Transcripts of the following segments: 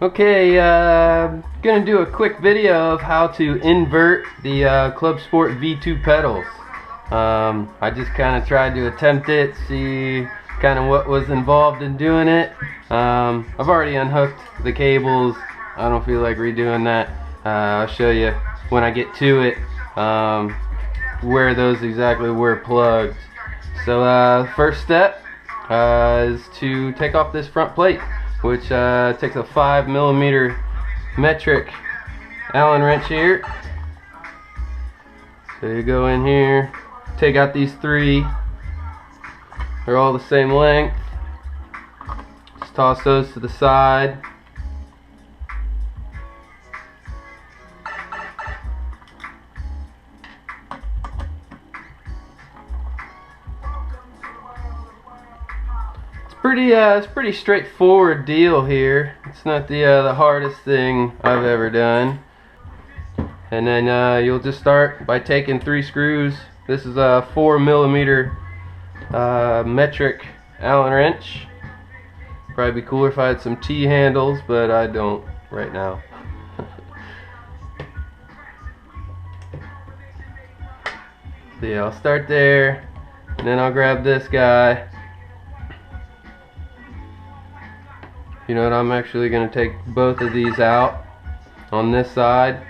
Okay, gonna do a quick video of how to invert the ClubSport V2 pedals. I just kind of tried to attempt it, see kind of what was involved in doing it. I've already unhooked the cables. I don't feel like redoing that. I'll show you when I get to it where those exactly were plugged. So first step is to take off this front plate, which takes a 5mm metric Allen wrench here. So you go in here, take out these three. They're all the same length. Just toss those to the side. It's pretty straightforward deal here. It's not the hardest thing I've ever done. And then you'll just start by taking 3 screws. This is a 4mm metric Allen wrench. Probably be cooler if I had some T-handles, but I don't right now. So yeah, I'll start there, and then I'll grab this guy. You know what, I'm actually going to take both of these out on this side.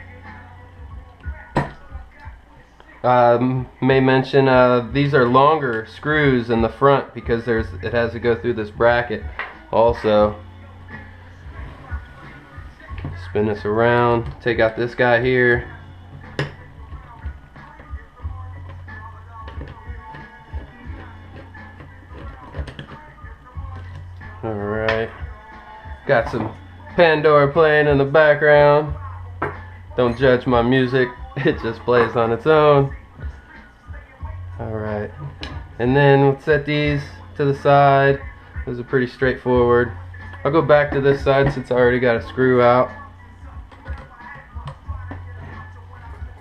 May mention these are longer screws in the front because it has to go through this bracket also. Spin this around, take out this guy here. Alright. Got some Pandora playing in the background. Don't judge my music, it just plays on its own. Alright, and then we'll set these to the side. Those are pretty straightforward. I'll go back to this side since I already got a screw out.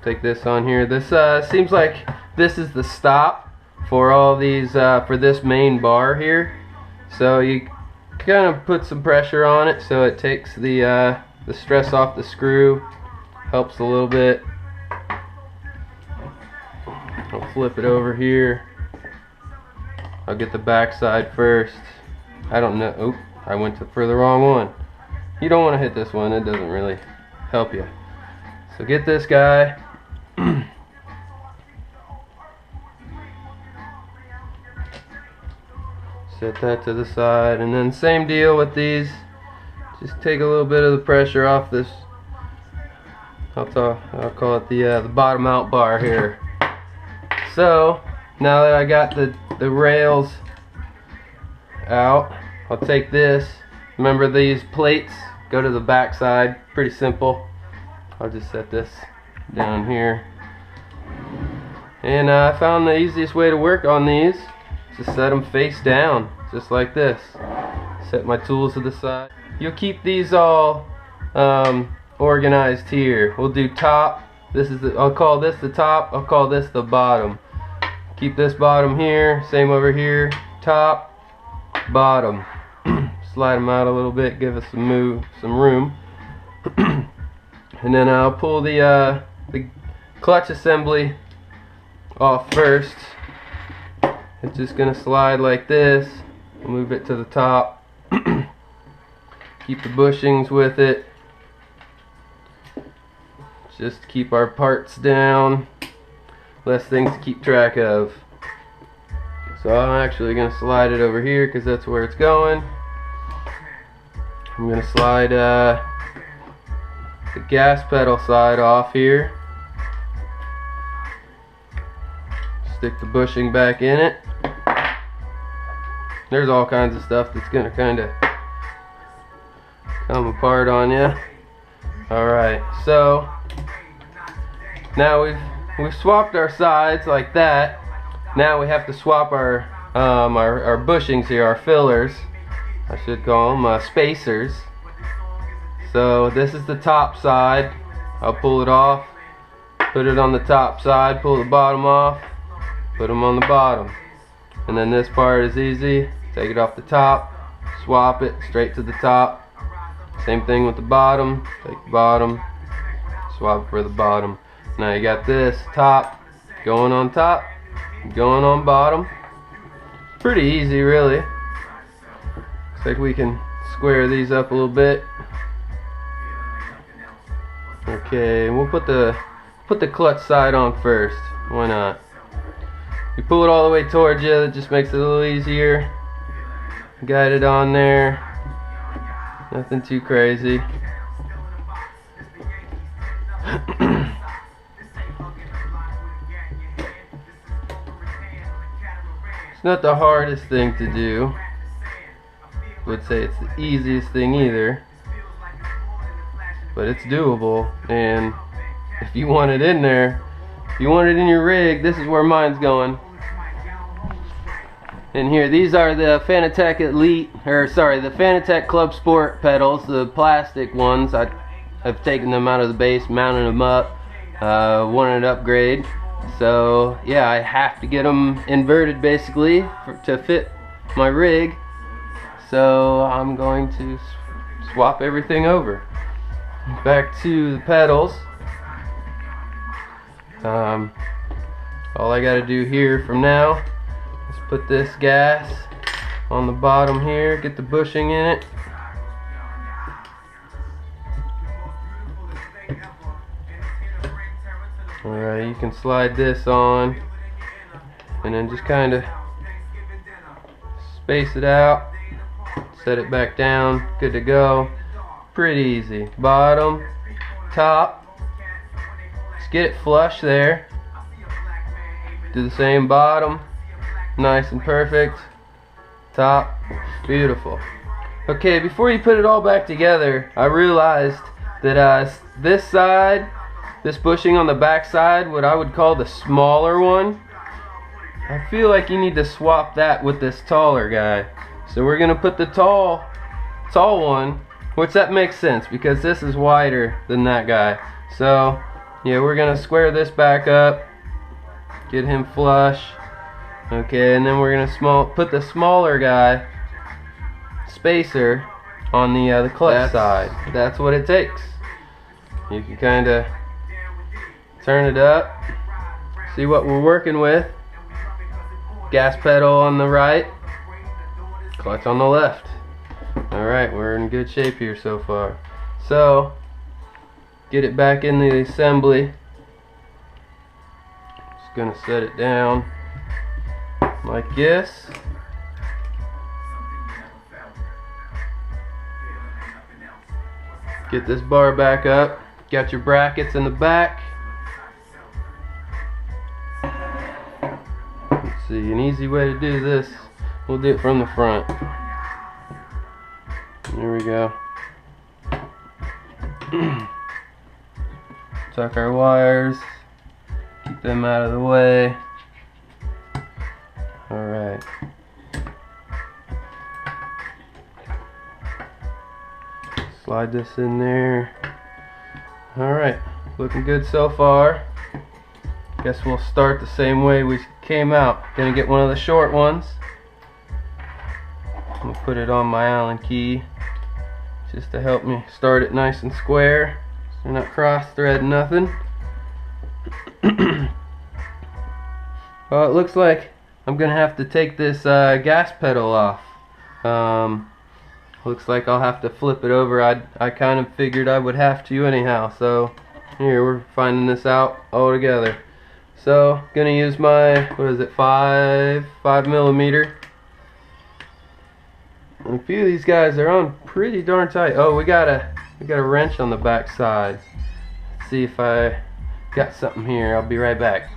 Take this on here. This seems like this is the stop for all these, for this main bar here. So you kind of put some pressure on it so it takes the stress off the screw. Helps a little bit. I'll flip it over here. I'll get the back side first. I don't know. Oop, I went for the wrong one. You don't want to hit this one. It doesn't really help you. So get this guy. Set that to the side, and then same deal with these. Just take a little bit of the pressure off this. I'll call it the bottom out bar here. So now that I got the rails out, I'll take this. Remember, these plates go to the back side. Pretty simple. I'll just set this down here. And I found the easiest way to work on these. Just set them face down, just like this. Set my tools to the side. You'll keep these all organized here. We'll do top. This is I'll call this the top. I'll call this the bottom. Keep this bottom here. Same over here. Top, bottom. Slide them out a little bit. Give us some room. And then I'll pull the clutch assembly off first. It's just gonna slide like this. We'll move it to the top. Keep the bushings with it. Just keep our parts down. Less things to keep track of. So I'm actually gonna slide it over here because that's where it's going. I'm gonna slide the gas pedal side off here. Stick the bushing back in it. There's all kinds of stuff that's gonna kind of come apart on you. Alright, so now we've swapped our sides like that. Now we have to swap our bushings here, our fillers. I should call them spacers. So this is the top side. I'll pull it off, put it on the top side, pull the bottom off, put them on the bottom. And then this part is easy. Take it off the top, swap it straight to the top. Same thing with the bottom. Take the bottom, swap for the bottom. Now you got this top going on top, going on bottom. Pretty easy, really. Looks like we can square these up a little bit. Okay, we'll put the clutch side on first. Why not? You pull it all the way towards you, that just makes it a little easier. Guide it on there. Nothing too crazy. It's not the hardest thing to do. I would say it's the easiest thing either. But it's doable, and if you want it in there, if you want it in your rig, this is where mine's going. And here, these are the Fanatec the Fanatec ClubSport pedals, the plastic ones. I've taken them out of the base, mounted them up, wanted to upgrade. So yeah, I have to get them inverted basically to fit my rig. So I'm going to swap everything over. Back to the pedals. All I gotta do here from now is put this gas on the bottom here, get the bushing in it. Alright, you can slide this on and then just kind of space it out, set it back down, good to go. Pretty easy. Bottom, top, just get it flush there. Do the same bottom, nice and perfect. Top, beautiful. Okay, before you put it all back together, I realized that this side, this bushing on the back side, what I would call the smaller one, I feel like you need to swap that with this taller guy. So we're gonna put the tall one, which that makes sense because this is wider than that guy. So yeah, we're gonna square this back up, get him flush. Okay, and then we're gonna put the smaller guy spacer on the clutch side. That's what it takes. You can kind of turn it up, see what we're working with. Gas pedal on the right, clutch on the left. Alright, we're in good shape here so far. So, get it back in the assembly. Just gonna set it down like this. Get this bar back up. Got your brackets in the back. Let's see, an easy way to do this, we'll do it from the front. There we go. Tuck our wires, keep them out of the way. Alright. Slide this in there. Alright, looking good so far. Guess we'll start the same way we came out. Gonna get one of the short ones. I'm gonna put it on my Allen key just to help me start it nice and square, so you're not cross thread nothing. Well, it looks like I'm gonna have to take this gas pedal off. Looks like I'll have to flip it over. I kind of figured I would have to anyhow, so here, we're finding this out all together. So gonna use my, what is it, 5mm. And a few of these guys are on pretty darn tight. Oh, we got a wrench on the back side. Let's see if I got something here. I'll be right back.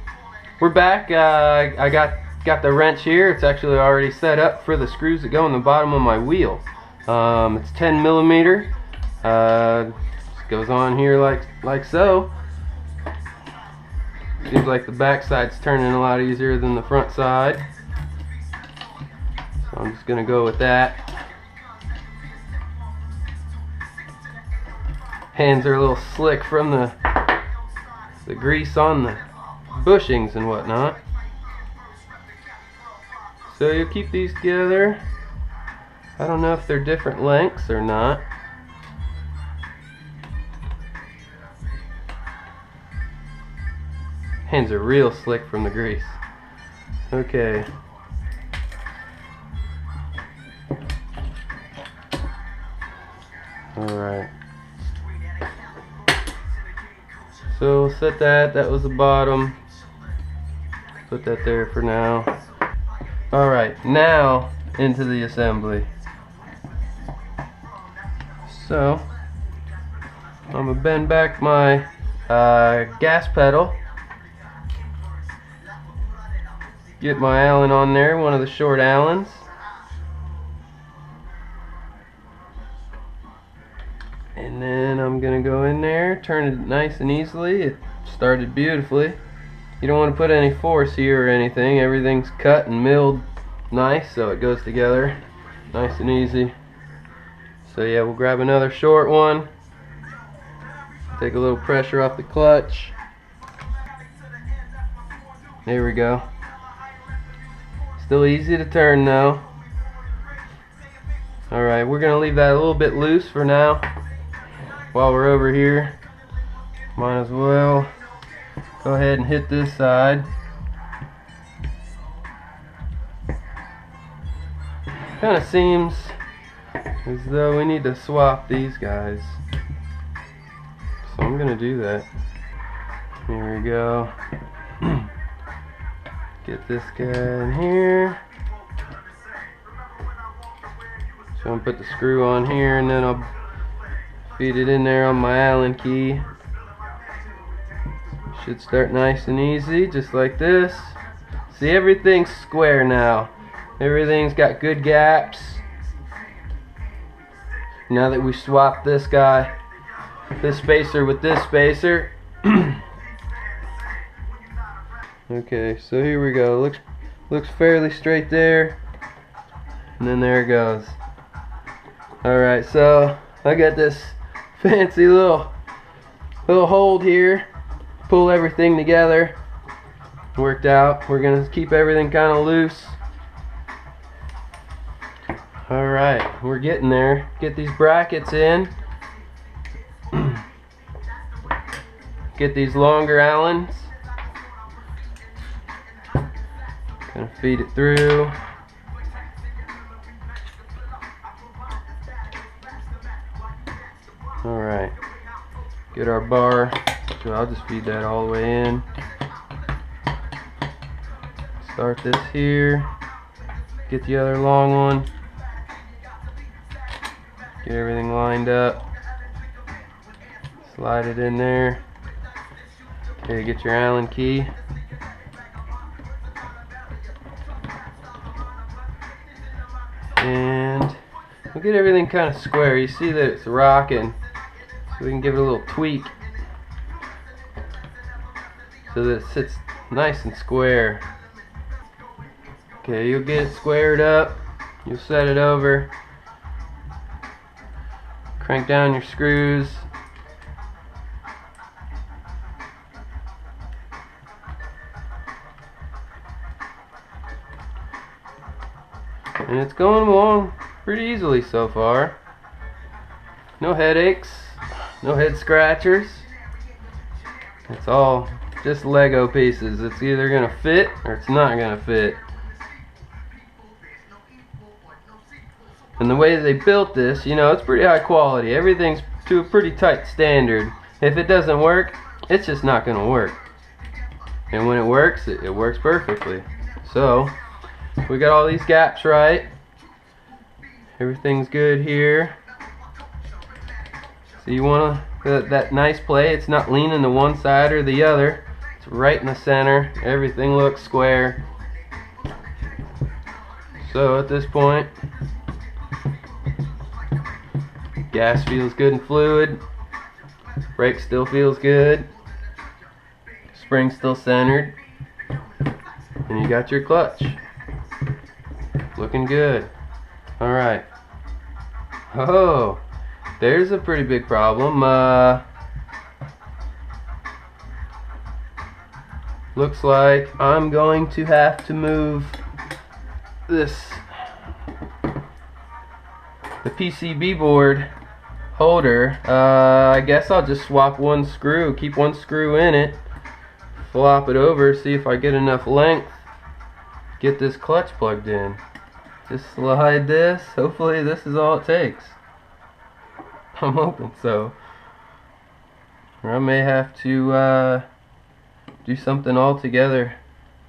We're back. I got the wrench here. It's actually already set up for the screws that go in the bottom of my wheel. It's 10mm. Goes on here like so. Seems like the back side's turning a lot easier than the front side. So I'm just gonna go with that. Hands are a little slick from the grease on the bushings and whatnot. So you'll keep these together. I don't know if they're different lengths or not. Hands are real slick from the grease. Okay. Alright. So we'll set that. That was the bottom. Put that there for now. Alright, now into the assembly. So I'm going to bend back my gas pedal. Get my Allen on there, one of the short Allens. And then I'm going to go in there, turn it nice and easily. It started beautifully. You don't want to put any force here or anything. Everything's cut and milled nice, so it goes together nice and easy. So yeah, we'll grab another short one. Take a little pressure off the clutch. There we go. Still easy to turn though. Alright, we're going to leave that a little bit loose for now. While we're over here, might as well go ahead and hit this side. Kind of seems as though we need to swap these guys. So I'm going to do that. Here we go. Get this guy in here. So I'm going to put the screw on here and then I'll feed it in there on my Allen key. Should start nice and easy, just like this. See, everything's square now. Everything's got good gaps. Now that we swapped this guy, this spacer with this spacer. Okay, so here we go. Looks fairly straight there. And then there it goes. Alright, so I got this fancy little hold here. Pull everything together. Worked out. We're gonna keep everything kind of loose. Alright, we're getting there. Get these brackets in. Get these longer Allens. Gonna feed it through. Alright, get our bar, so I'll just feed that all the way in. Start this here, get the other long one, get everything lined up, slide it in there. Okay, get your Allen key. And we'll get everything kind of square. You see that it's rocking. So we can give it a little tweak so that it sits nice and square. Okay, you'll get it squared up. You'll set it over. Crank down your screws. And it's going along pretty easily so far. No headaches. No head scratchers. It's all just Lego pieces. It's either gonna fit or it's not gonna fit. And the way they built this, you know, it's pretty high quality. Everything's to a pretty tight standard. If it doesn't work, it's just not gonna work. And when it works, it works perfectly. So we got all these gaps right. Everything's good here. So you want that nice play. It's not leaning to one side or the other. It's right in the center. Everything looks square. So at this point, gas feels good and fluid. Brake still feels good. Spring still centered. And you got your clutch. Looking good. Alright. Oh, there's a pretty big problem. Looks like I'm going to have to move this, the PCB board holder. I guess I'll just swap one screw, keep one screw in it flop it over, see if I get enough length, get this clutch plugged in. Just slide this. Hopefully this is all it takes. I'm hoping so. Or I may have to do something altogether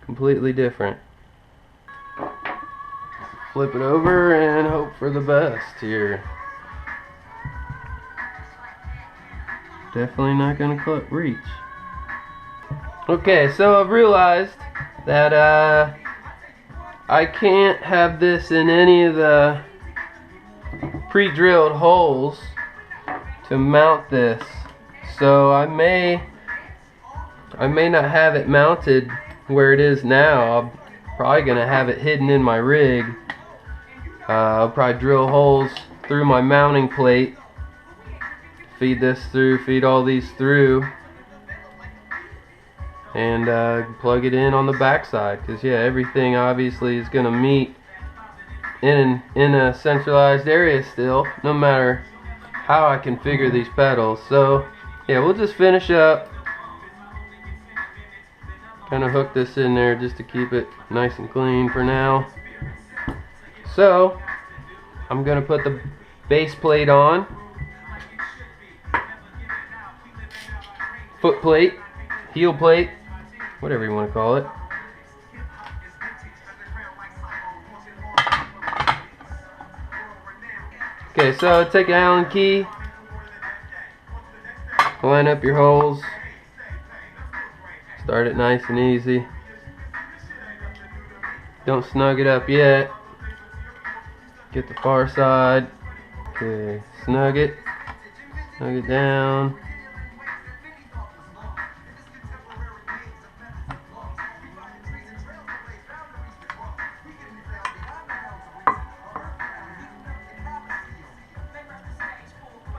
completely different. Flip it over and hope for the best here. Definitely not going to reach. Okay, so I've realized that I can't have this in any of the pre-drilled holes to mount this. So I may not have it mounted where it is now. I'm probably going to have it hidden in my rig. I'll probably drill holes through my mounting plate, feed this through, feed all these through, and plug it in on the backside, because yeah, everything obviously is going to meet in a centralized area still, no matter how I configure these pedals. So yeah, we'll just finish up, kind of hook this in there just to keep it nice and clean for now. So I'm going to put the base plate on, foot plate, heel plate, whatever you want to call it. Okay, so take an Allen key, line up your holes, start it nice and easy. Don't snug it up yet. Get the far side. Okay, snug it down.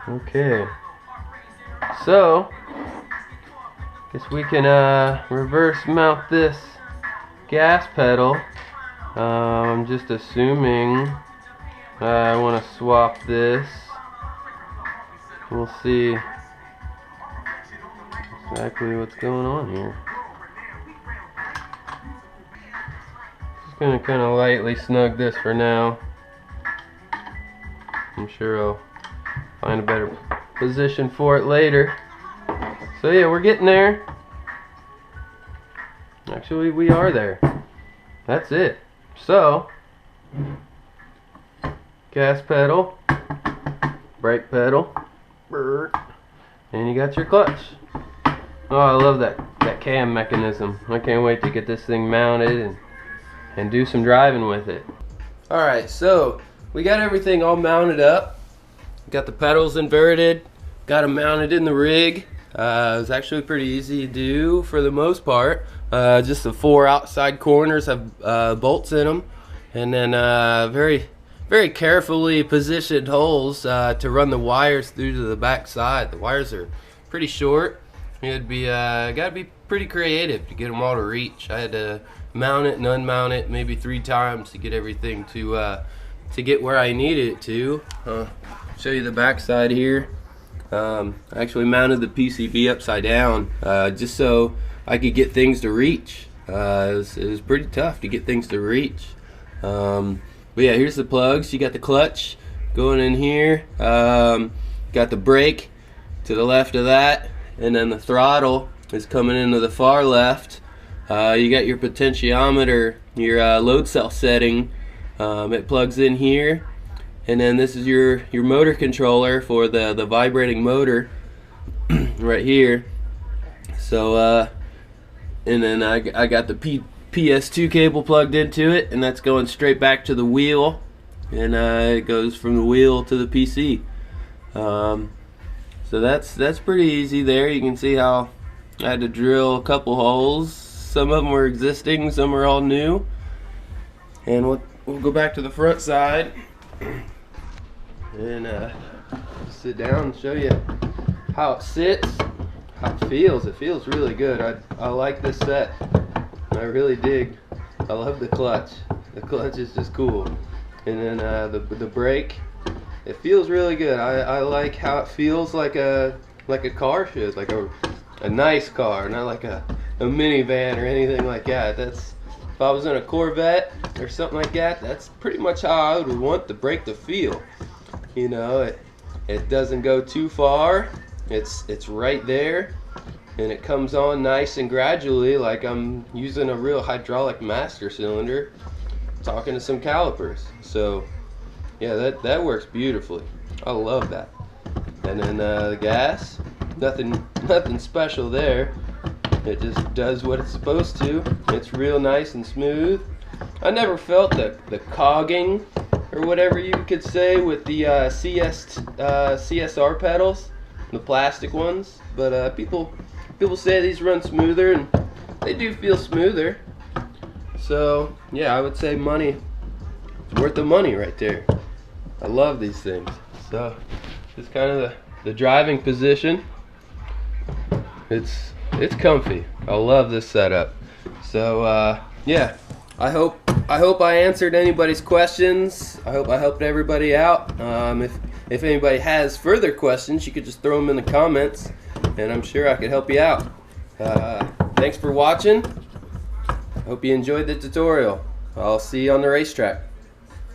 Okay, so guess we can reverse mount this gas pedal. I'm just assuming I want to swap this. We'll see exactly what's going on here. Just gonna kind of lightly snug this for now. I'm sure I'll find a better position for it later. So yeah, we're getting there. Actually, we are there. That's it. So, gas pedal, brake pedal, and you got your clutch. Oh, I love that cam mechanism. I can't wait to get this thing mounted and do some driving with it. Alright, so we got everything all mounted up. Got the pedals inverted, got them mounted in the rig. It was actually pretty easy to do for the most part. Just the 4 outside corners have bolts in them, and then very carefully positioned holes to run the wires through to the back side. The wires are pretty short. It'd be gotta be pretty creative to get them all to reach. I had to mount it and unmount it maybe 3 times to get everything to get where I needed it to. Show you the back side here. I actually mounted the PCB upside down just so I could get things to reach. It was pretty tough to get things to reach. But yeah, here's the plugs. You got the clutch going in here. Got the brake to the left of that, and then the throttle is coming into the far left. You got your potentiometer, your load cell setting. It plugs in here, and then this is your motor controller for the vibrating motor right here. So and then I got the PS2 cable plugged into it, and that's going straight back to the wheel, and it goes from the wheel to the PC. So that's pretty easy there. You can see how I had to drill a couple holes. Some of them were existing, some are all new. And we'll go back to the front side and sit down and show you how it sits, how it feels. It feels really good. I like this set. I really dig. I love the clutch. The clutch is just cool. And then the brake, it feels really good. I like how it feels like a car should, like a nice car, not like a minivan or anything like that. That's, if I was in a Corvette or something like that, that's pretty much how I would want the brake to feel. You know, it doesn't go too far. It's right there, and it comes on nice and gradually, like I'm using a real hydraulic master cylinder talking to some calipers. So yeah, that works beautifully. I love that. And then the gas, nothing special there. It just does what it's supposed to. It's real nice and smooth. I never felt the cogging or whatever you could say with the CSR pedals, the plastic ones. But people say these run smoother, and they do feel smoother. So yeah, I would say money. It's worth the money right there. I love these things. So it's kind of the driving position. It's comfy. I love this setup. So yeah, I hope I answered anybody's questions. I hope I helped everybody out. If anybody has further questions, you could just throw them in the comments, and I'm sure I could help you out. Thanks for watching. Hope you enjoyed the tutorial. I'll see you on the racetrack.